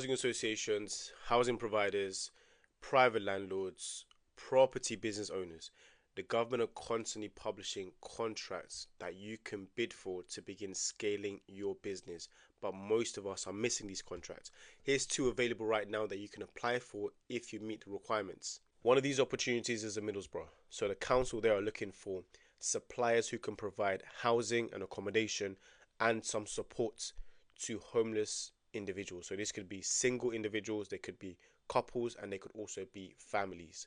Housing associations, housing providers, private landlords, property business owners. The government are constantly publishing contracts that you can bid for to begin scaling your business, but most of us are missing these contracts. Here's two available right now that you can apply for if you meet the requirements. One of these opportunities is in Middlesbrough. So the council there are looking for suppliers who can provide housing and accommodation and some support to homeless individuals. So this could be single individuals, they could be couples, and they could also be families,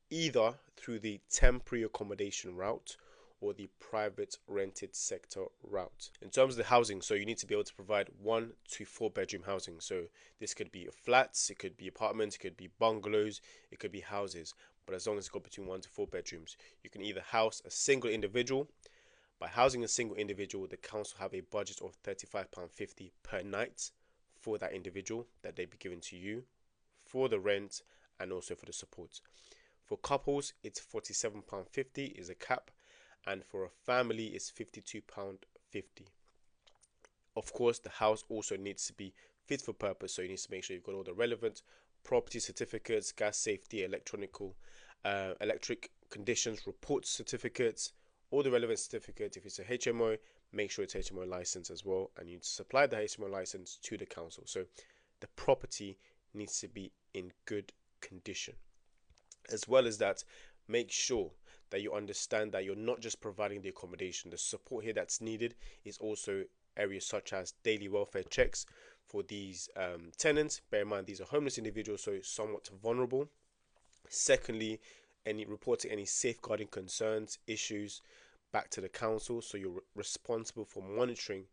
either through the temporary accommodation route or the private rented sector route. In terms of the housing, so you need to be able to provide 1 to 4 bedroom housing. So this could be flats, it could be apartments, it could be bungalows, it could be houses. But as long as it's got between 1 to 4 bedrooms, you can either house a single individual. By housing a single individual, the council have a budget of £35.50 per night for that individual that they be given to you for the rent and also for the support. For couples, it's £47.50 is a cap, and for a family, it's £52.50. Of course, the house also needs to be fit for purpose, so you need to make sure you've got all the relevant property certificates, gas safety, electric conditions report certificates, all the relevant certificates. If it's a HMO, make sure it's HMO license as well, and you need to supply the HMO license to the council. So the property needs to be in good condition. As well as that, make sure that you understand that you're not just providing the accommodation. The support here that's needed is also areas such as daily welfare checks for these tenants. Bear in mind, these are homeless individuals, so somewhat vulnerable. Secondly, reporting any safeguarding concerns, issues back to the council. So you're responsible for monitoring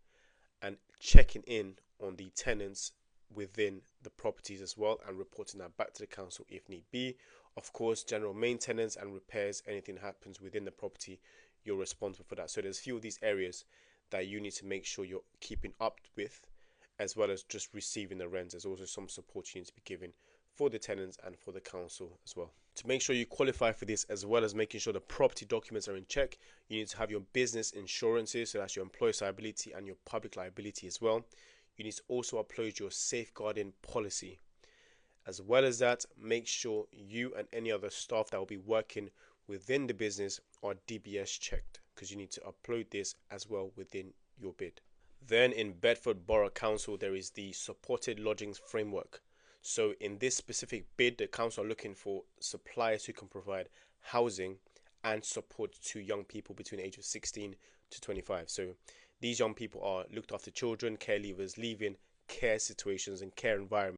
and checking in on the tenants within the properties as well, and reporting that back to the council if need be. Of course, general maintenance and repairs, anything happens within the property, you're responsible for that. So there's a few of these areas that you need to make sure you're keeping up with, as well as just receiving the rent. There's also some support you need to be given for the tenants and for the council as well. To make sure you qualify for this, as well as making sure the property documents are in check, you need to have your business insurances, so that's your employer's liability and your public liability as well. You need to also upload your safeguarding policy. As well as that, make sure you and any other staff that will be working within the business are DBS checked, because you need to upload this as well within your bid. Then in Bedford Borough Council, there is the supported lodgings framework. So in this specific bid, the council are looking for suppliers who can provide housing and support to young people between the age of 16 to 25. So these young people are looked after children, care leavers, leaving care situations and care environments.